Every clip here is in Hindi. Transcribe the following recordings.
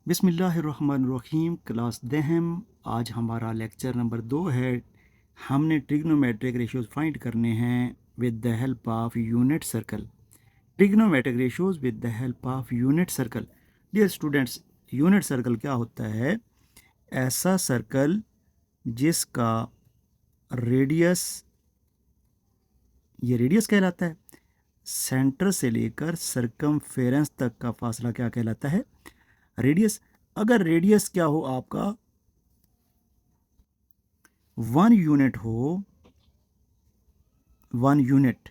बिस्मिल्लाहिर्रहमानिर्रहीम। क्लास दहम। आज हमारा लेक्चर नंबर 2 है। हमने ट्रिग्नोमेट्रिक रेशियोज फाइंड करने हैं with the help of unit circle. Trigonometric ratios with the help of unit circle. Dear students, unit circle क्या होता है? ऐसा सर्कल जिसका रेडियस, ये रेडियस कहलाता है। सेंटर से लेकर सर्कमफेरेंस तक का फासला क्या कहलाता है? रेडियस। अगर रेडियस क्या हो आपका 1 यूनिट हो, 1 यूनिट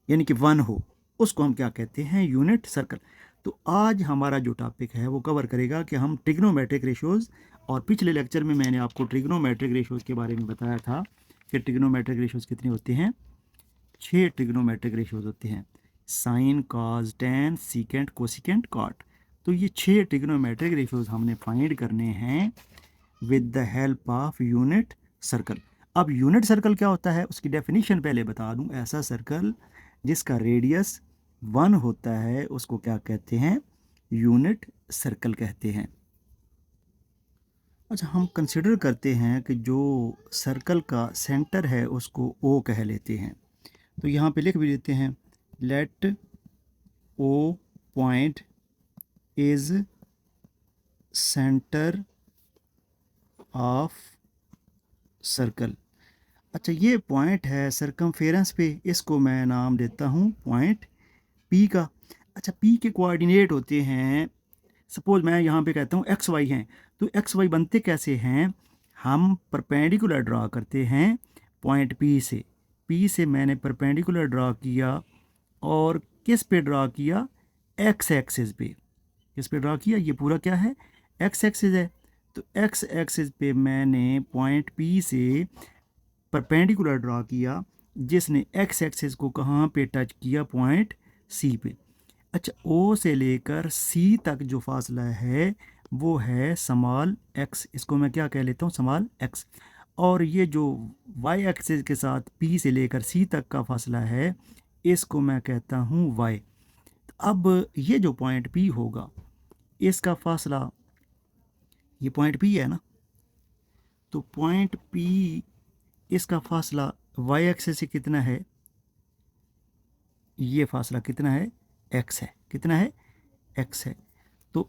यानी कि 1 हो, उसको हम क्या कहते हैं? Unit circle. तो आज हमारा जो टॉपिक है वो कवर करेगा कि हम ट्रिग्नोमेट्रिक रेशियोज, और पिछले लेक्चर में मैंने आपको ट्रिग्नोमेट्रिक रेशियोज के बारे में बताया था कि ट्रिग्नोमेट्रिक रेशियोज कितने होते हैं। 6 ट्रिग्नोमेट्रिक रेशियोज होते हैं। Sine, cos, tan, secant, cosecant, cot. तो ये 6 ट्रिग्नोमेट्रिक रेशियोज हमने फाइंड करने हैं with the help of unit circle. अब यूनिट सर्कल क्या होता है उसकी डेफिनेशन पहले बता दूं। ऐसा सर्कल जिसका रेडियस 1 होता है उसको क्या कहते हैं? यूनिट सर्कल कहते हैं। अच्छा, हम कंसिडर करते हैं कि जो सर्कल का सेंटर है उसको ओ कह लेते हैं। तो यहाँ पे लिख भी देते हैं, let O point is centre of circle. अच्छा, ये पॉइंट है सर्कमफेरेंस पे, इसको मैं नाम देता हूँ पॉइंट पी का। अच्छा, पी के कोऑर्डिनेट होते हैं, सपोज मैं यहाँ पे कहता हूँ एक्स वाई हैं, तो एक्स वाई बनते कैसे हैं? हम परपेंडिकुलर ड्रा करते हैं पॉइंट पी से मैंने परपेंडिकुलर ड्रा किया, और किस पे ड्रा किया? एक्स एक्सिस पे। किस पे ड्रा किया? ये पूरा क्या है? एक्स एक्सिस है। तो एक्स एक्सिस पे मैंने पॉइंट पी से परपेंडिकुलर ड्रा किया, जिसने एक्स एक्सिस को कहाँ पे टच किया? पॉइंट सी पे। अच्छा, ओ से लेकर सी तक जो फासला है वो है स्मॉल एक्स, इसको मैं क्या कह लेता हूँ? Small x. और ये जो वाई एक्सिस के साथ पी से लेकर सी तक का फासला है इसको मैं कहता हूँ वाई। अब ये जो पॉइंट पी होगा इसका फासला, ये पॉइंट पी है ना, तो पॉइंट पी इसका फासला वाई एक्सिस से कितना है? ये फासला कितना है? एक्स है। कितना है? एक्स है। तो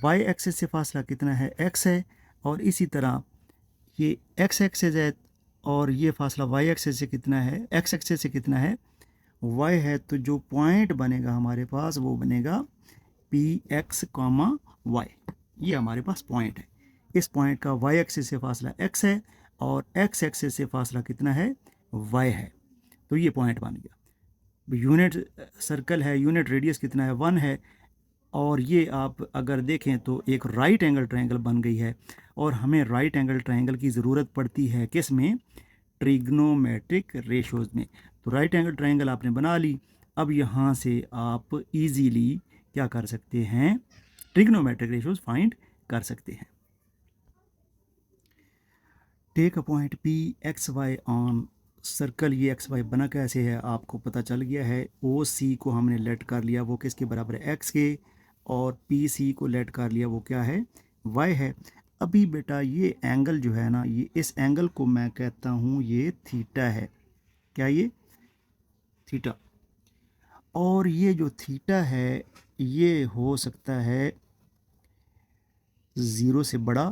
वाई एक्सिस से फासला कितना है? एक्स है। और इसी तरह ये एक्स एक्सिस है, और ये फासला वाई एक्सिस से कितना है? एक्स एक्सिस से कितना है? वाई है। तो जो पॉइंट बनेगा हमारे पास वो बनेगा पी एक्स कॉमा वाई। ये हमारे पास पॉइंट है। इस पॉइंट का वाई एक्सिस से फासला एक्स है, और एक्स एक्सिस से फासला कितना है? वाई है। तो ये पॉइंट बन गया। यूनिट सर्कल है, यूनिट रेडियस कितना है? 1 है। और ये आप अगर देखें तो एक राइट एंगल ट्रायंगल बन गई है, और हमें राइट एंगल ट्रायंगल की ज़रूरत पड़ती है किस में? ट्रिग्नोमेट्रिक रेशियोज में। तो राइट एंगल ट्रायंगल आपने बना ली। अब यहाँ से आप इजीली क्या कर सकते हैं? ट्रिग्नोमेट्रिक रेशियोज फाइंड कर सकते हैं। Take a point P x y on circle. ये एक्स वाई बना कैसे है आपको पता चल गया है। ओ सी को हमने लेट कर लिया, वो किसके बराबर है? एक्स के। और पी सी को लेट कर लिया, वो क्या है? वाई है। अभी बेटा ये एंगल जो है ना, ये इस एंगल को मैं कहता हूँ ये थीटा है। क्या ये? थीटा। और ये जो थीटा है ये हो सकता है 0 से बड़ा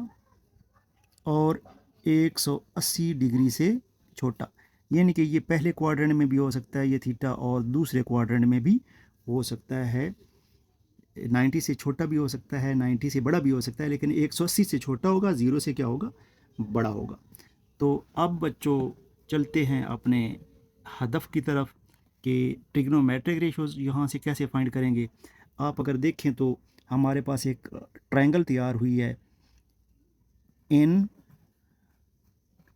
और 180 डिग्री से छोटा। यानी कि ये पहले क्वाड्रेंट में भी हो सकता है ये थीटा, और दूसरे क्वाड्रेंट में भी हो सकता है। 90 से छोटा भी हो सकता है, 90 से बड़ा भी हो सकता है, लेकिन 180 से छोटा होगा, 0 से क्या होगा? बड़ा होगा। तो अब बच्चों चलते हैं अपने हदफ की तरफ कि ट्रिग्नोमेट्रिक रेशियोज यहाँ से कैसे फाइंड करेंगे। आप अगर देखें तो हमारे पास एक ट्रायंगल तैयार हुई है इन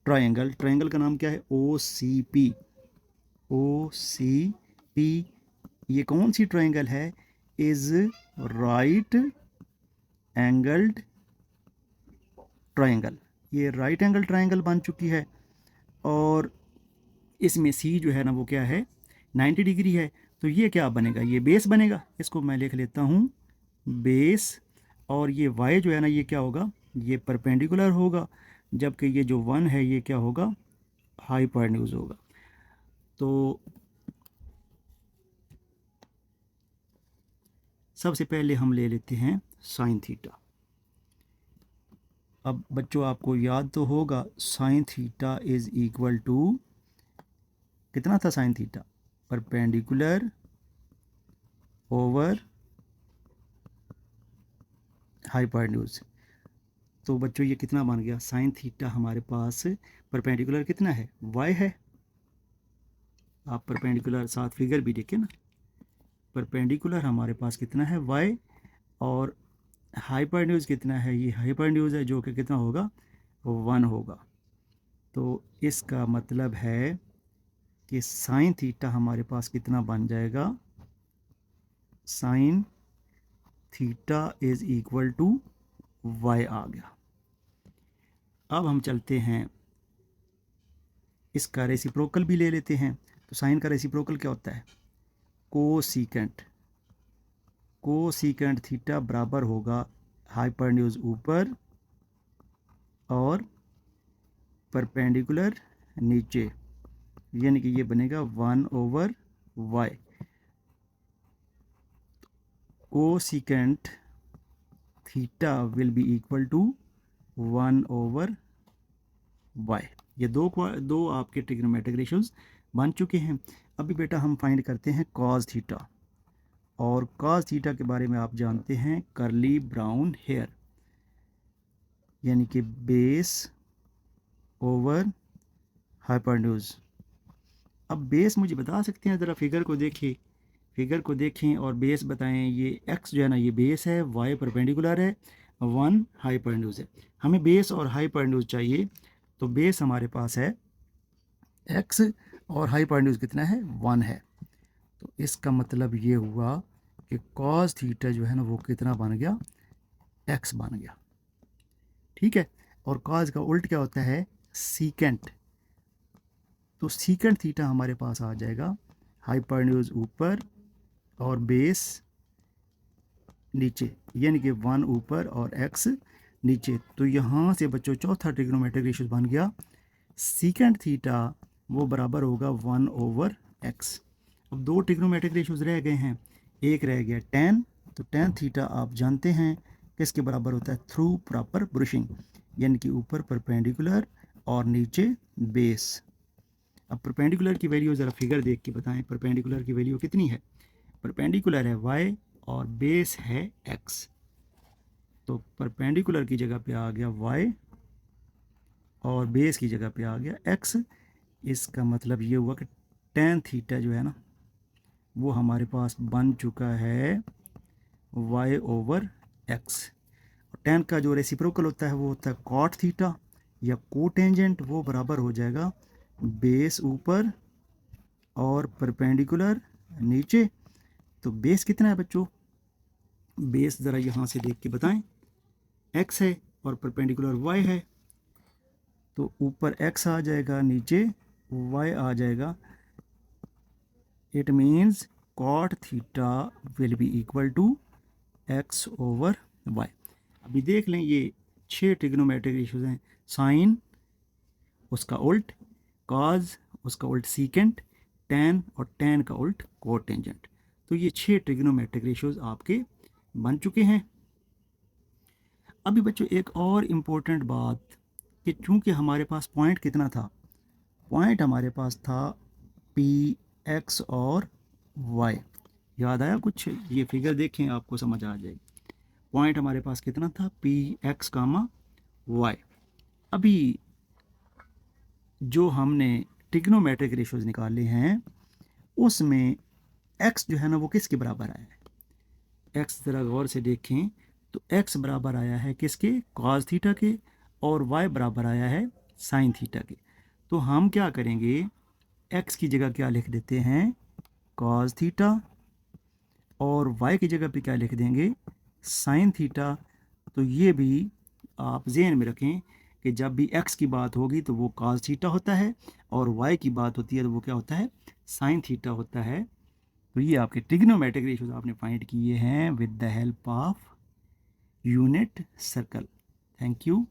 ट्रायंगल का नाम क्या है? ओ सी पी। ओ सी पी। ये कौन सी ट्रायंगल है? Is right angled triangle. ये राइट एंगल ट्रायंगल बन चुकी है, और इसमें सी जो है ना वो क्या है? 90 डिग्री है। तो ये क्या बनेगा? ये बेस बनेगा। इसको मैं लिख लेता हूँ बेस। और ये y जो है ना ये क्या होगा, ये परपेंडिकुलर होगा, जबकि ये जो 1 है ये क्या होगा, हाइपोटेन्यूज होगा। तो सबसे पहले हम ले लेते हैं साइन थीटा। अब बच्चों आपको याद तो होगा sine theta is equal to कितना था sine theta, perpendicular over hypotenuse. तो बच्चों ये कितना बन गया, साइन थीटा हमारे पास परपेंडिकुलर कितना है, y है। आप परपेंडिकुलर साथ फिगर भी देखें ना, परपेंडिकुलर हमारे पास कितना है y, और हाइपोटेन्यूज कितना है, ये हाइपोटेन्यूज है जो कि कितना होगा, 1 होगा। तो इसका मतलब है कि साइन थीटा हमारे पास कितना बन जाएगा, sine theta is equal to y आ गया। अब हम चलते हैं इसका रेसिप्रोकल भी ले लेते हैं। तो साइन का रेसिप्रोकल क्या होता है, कोसीकेंट। कोसीकेंट थीटा बराबर होगा हाइपोटेन्यूज ऊपर और परपेंडिकुलर नीचे, यानी कि ये बनेगा 1/y। Cosecant theta will be equal to 1/y। ये दो आपके ट्रिग्नोमेट्रिक रेशियोज बन चुके हैं। अभी बेटा हम फाइंड करते हैं कॉस थीटा, और कॉस थीटा के बारे में आप जानते हैं कर्ली ब्राउन हेयर, यानी कि बेस ओवर हाइपोटेन्यूज। अब बेस मुझे बता सकते हैं, ज़रा फिगर को देखिए, फिगर को देखें और बेस बताएं। ये x जो है ना ये बेस है, y परपेंडिकुलर है, 1 हाइपोटेन्यूज है। हमें बेस और हाइपोटेन्यूज चाहिए, तो बेस हमारे पास है x और हाइपोटेन्यूज कितना है, 1 है। तो इसका मतलब ये हुआ कि कॉस थीटा जो है ना वो कितना बन गया, x बन गया। ठीक है, और कॉस का उल्ट क्या होता है, सीकेंट। तो सीकेंट थीटा हमारे पास आ जाएगा हाइपोटेन्यूज ऊपर और बेस नीचे, यानी कि 1 ऊपर और x नीचे। तो यहाँ से बच्चों चौथा ट्रिग्नोमेट्रिक रेशियो बन गया, सीकेंट थीटा वो बराबर होगा 1/x। अब दो ट्रिग्नोमेट्रिक रेशियोज रह गए हैं, एक रह गया tan। तो tan थीटा आप जानते हैं किसके बराबर होता है, थ्रू प्रॉपर ब्रुशिंग, यानी कि ऊपर परपेंडिकुलर और नीचे बेस। अब परपेंडिकुलर की वैल्यू ज़रा फिगर देख के बताएं, परपेंडिकुलर की वैल्यू कितनी है, परपेंडिकुलर है y और बेस है x। तो परपेंडिकुलर की जगह पे आ गया y और बेस की जगह पे आ गया x। इसका मतलब ये हुआ कि tan थीटा जो है ना वो हमारे पास बन चुका है y/x। और tan का जो रेसिप्रोकल होता है वो होता है cot थीटा या कोटेंजेंट, वो बराबर हो जाएगा बेस ऊपर और परपेंडिकुलर नीचे। तो बेस कितना है बच्चों, बेस ज़रा यहाँ से देख के बताएं, x है और परपेंडिकुलर y है। तो ऊपर x आ जाएगा, नीचे y आ जाएगा। It means cot theta will be equal to x/y। अभी देख लें ये 6 ट्रिग्नोमेट्रिक रेशियोज हैं, साइन उसका उल्ट, कॉज उसका उल्ट सीकेंट, tan और tan का उल्ट कोटेंजेंट। तो ये 6 ट्रिग्नोमेट्रिक रेशियोज आपके बन चुके हैं। अभी बच्चों एक और इम्पोर्टेंट बात कि चूंकि हमारे पास पॉइंट कितना था, पॉइंट हमारे पास था px और y। याद आया कुछ, ये फिगर देखें आपको समझ आ जाएगी। पॉइंट हमारे पास कितना था, px, y। अभी जो हमने ट्रिग्नोमेट्रिक रेशियोज निकाले हैं उसमें x जो है ना वो किसके बराबर आया है, x ज़रा गौर से देखें। तो x बराबर आया है किसके, कॉस थीटा के, और y बराबर आया है साइन थीटा के। तो हम क्या करेंगे, x की जगह क्या लिख देते हैं, कॉस थीटा, और y की जगह पे क्या लिख देंगे, साइन थीटा। तो ये भी आप ज़हन में रखें कि जब भी x की बात होगी तो वो कॉस थीटा होता है, और y की बात होती है तो वो क्या होता है, साइन थीटा होता है। तो ये आपके ट्रिग्नोमेट्रिक रेशियोज आपने फाइंड किए हैं with the help of unit circle. Thank you.